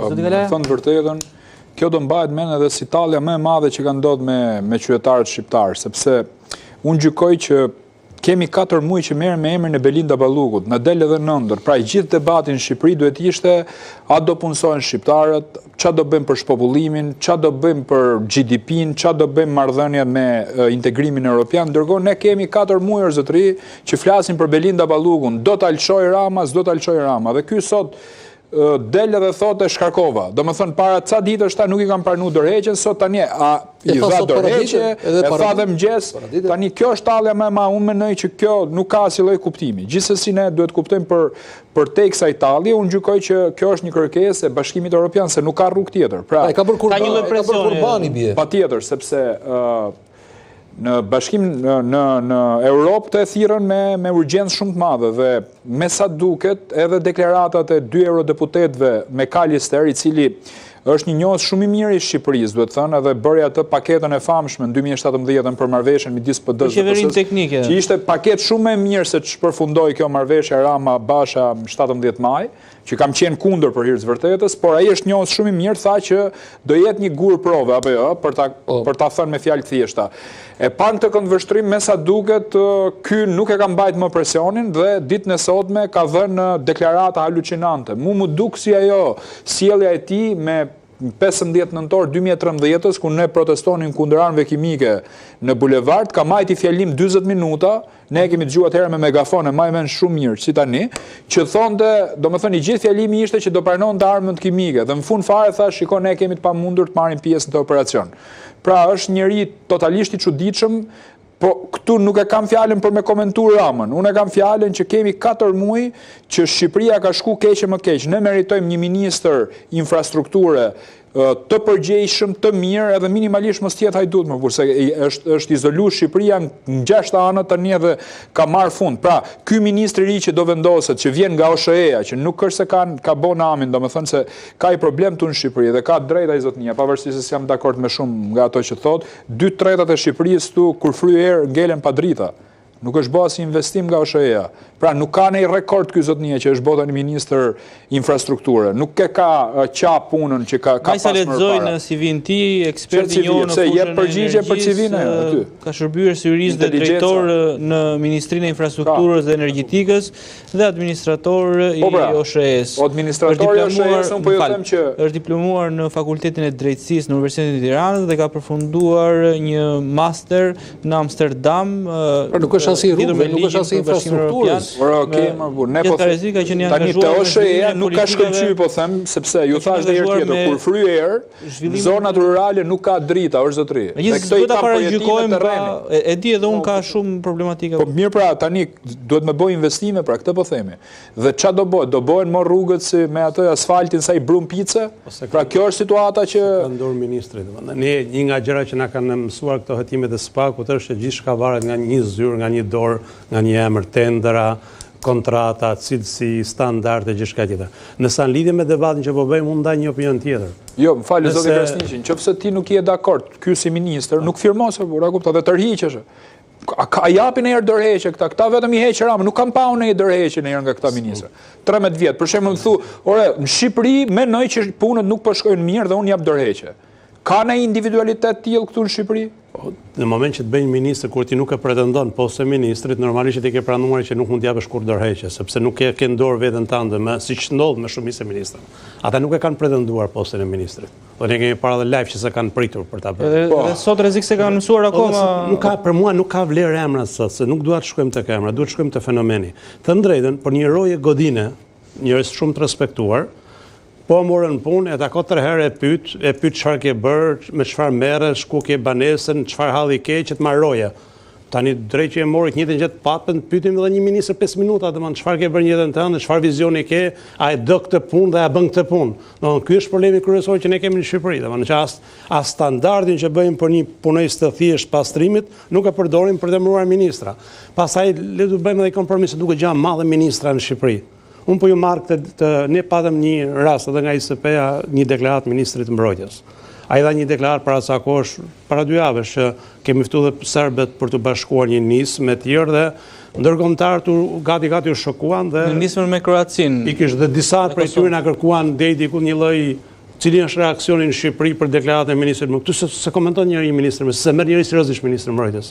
thënë vërtetën, kjo do mbahet mend edhe si tallja më e madhe që ka ndodhur me qytetarët shqiptarë, sepse unë gjykoj që kemi 4 muaj që merrem me emrin e Belinda Ballukut, në del edhe nëndër. Pra i gjithë debatin në Shqipëri duhet ishte a do punësojnë shqiptarët, ç'a do bëjmë për shpopullimin, ç'a do bëjmë për GDP-n, ç'a do bëjmë marrëdhëniet me integrimin evropian. Ndërkohë ne kemi 4 muaj zotëri që flasin për Belinda Ballukun, do ta lëshoj Rama, s'do ta lëshoj Rama. Dhe ky sot del edhe thotë shkarkova. Do më thënë para ca ditësh ta nuk i kam pranuar dorëheqjen, sot tani i dha dorëheqje, e tha dhe mëngjes, tani kjo është tallja më e madhe. Unë mendoj që kjo nuk ka asnjë lloj kuptimi. Gjithsesi ne duhet kuptojmë për tek kësaj tallje, unë gjykoj që kjo është një kërkesë e Bashkimit Evropian se nuk ka rrugë tjetër. Pra, ka një presioni bie. Patjetër, sepse në bashkim në Europë të thirrën me urgjencë shumë të madhe dhe me sa duket edhe deklaratat e 2 eurodeputetëve me Kalister, i cili është një njohës shumë i mirë i Shqipërisë, duhet thënë, edhe bëri atë paketën e famshme në 2017 për marrëveshjen midis PD-s dhe PS-s, që ishte paketë shumë më e mirë se ç'përfundoi kjo marrëveshje Rama Basha 17 maj, që kam qenë kundër për hir të vërtetës, por ai është njohës shumë i mirë, tha që do jetë një gur prove apo jo, për ta thënë me fjalë thjeshta. E pa këtë këndvështrim, me sa duket, ky nuk e ka mbajtur më presionin dhe ditën e sotme ka dhënë deklarata halucinante. Mu duk si ajo sjellja e tij me 15 nëntor 2013, ku ne protestonin kundër armëve kimike në bulevard, ka majti fjalim 40 minuta, ne kemi dëgjuar atëherë me megafon, e maj men shumë mirë, si tani, që thonte, domethënë i gjithë fjalimi ishte që do pranonte armët kimike, dhe në fund fare tha, shiko, ne kemi të pamundur të marrim pjesë në të operacion. Pra është njëri totalisht i çuditshëm. Po këtu nuk e kam fjalën për me komentuar Ramën. Unë e kam fjalën që kemi 4 muaj që Shqipëria ka shku keq e më keq. Ne meritojmë një ministër infrastrukture të përgjegjshëm, të mirë, edhe minimalisht mos tjetë hajdut më burse është izoluar Shqipëria në 6 anë tani edhe ka marrë fund. Pra, ky ministri i ri që do vendoset, që vjen nga OSHE-ja, që nuk është se ka bon amin, domethënë se ka i problem tu në Shqipëri dhe ka drejt ai zotnia, pavarësisht se jam dakord me shumë nga ato që thot, 2/3 e Shqipërisë tu kur fryer ngelen pa drita. Nuk është bërë si investim nga OSHE-ja. Pra nuk ka një rekord ky zotnia që është bota një ministër infrastrukture. Nuk ka qap punën që ka pas më parë. Majsa lexojnë CV-n ti, ekspert i njohur në fushën e energjisë, ka shërbyer si jurist dhe drejtor në Ministrinë e Infrastrukturës dhe Energjetikës dhe administrator i OSHE-s. Administratori i OSHE-s, unë po ju them që është diplomuar në Fakultetin e Drejtësisë në Universitetin e Tiranës dhe ka përfunduar një master në Amsterdam. Nuk është as i rrugëve, nuk është as i infrastrukturës. Ne po tani te OSHE-ja nuk ka shkëlqyer, po them, sepse ju thash edhe herë tjetër, kur fryer, zonat rurale nuk ka drita, është zotëri. Dhe këto i parajgjykojmë, e di edhe unë ka shumë problematika. Po mirë, pra tani duhet me bëj investime, pra këtë po themi. Dhe ç'a do bëhet? Do bëhen më rrugët si me atë asfaltin sa i brum pice? Pra kjo është situata që ka ndor ministri, domethënë. Ne një nga gjërat që na kanë mësuar këto hetimet e SPAK-ut është që gjithçka varet nga një zyrë, nga një dorë, nga një emër, tendera, kontrata, cilësi, standarde, gjithçka tjetër. Nëse në lidhje me debatin që po bëjmë, unë ndaj një opinion tjetër. Jo, më falë, zoti Krasniqi, nëse ti nuk je dakord, ky si ministër, nuk firmon se ura kuptoj dhe tërhiqesh. A japin e herë dorëheqje këta vetëm i heq Rama, nuk kam pa unë e dorëheqje në herë nga këta ministra. 13 vjet, për shembull më thu, ore, në Shqipëri mendoj që punët nuk po shkojnë mirë dhe unë jap dorëheqje. Ka në individualitet tillë këtu në Shqipëri? Në moment që të bëjnë ministër, kur ti nuk e pretendon postë e ministrit, normalisht ti ke pranuar që nuk mund t'japësh kur dorëheqje, sepse nuk ke dorë veten tënde, siç ndodh me shumicën e ministrave. Ata nuk e kanë pretenduar postën e ministrit. Po ne kemi para dhe live që se kanë pritur për ta bërë. Dhe sot rrezik se kanë mësuar akoma. Për mua nuk ka vlerë emra sot, se nuk dua të shkojmë tek emra, duhet të shkojmë te fenomeni. Të drejtën, për një roje godine, njerëz shumë të respektuar, po morën punë, e tako 3 herë e pyet çfarë ke bërë, me çfarë merresh, ku ke banesën, çfarë halli ke që të marroje. Tani drejt që e mori njëtën gjë të papën, pyetim edhe një ministër 5 minuta, domethënë çfarë ke bërë në jetën tënde, çfarë vizioni ke, a e do këtë punë dhe a bën këtë punë. Domethënë ky është problemi kryesor që ne kemi në Shqipëri, domethënë që as standardin që bëjmë për një punojës të thjesht pastrimit, nuk e përdorim për të emëruar ministra. Pastaj le të bëjmë edhe kompromise duke gjë madhe ministra në Shqipëri. Unë po ju marrë ne patëm një rast edhe nga ISP-ja, një deklarat ministrit mbrojtjes. A i dha një deklarat para sa kosh, para 2 javësh, që kemi ftuar dhe serbët për të bashkuar një nismë me tjerë dhe ndërkombëtarët gati u shokuan dhe në nismën me Kroacinë. Pikërisht dhe disa prej tyre na kërkuan deri diku një lloj cili është reakcioni në Shqipëri për deklaratën e ministrit Këtu se komenton njëri ministri, se merr njëri seriozisht ministri Mbrojtjes.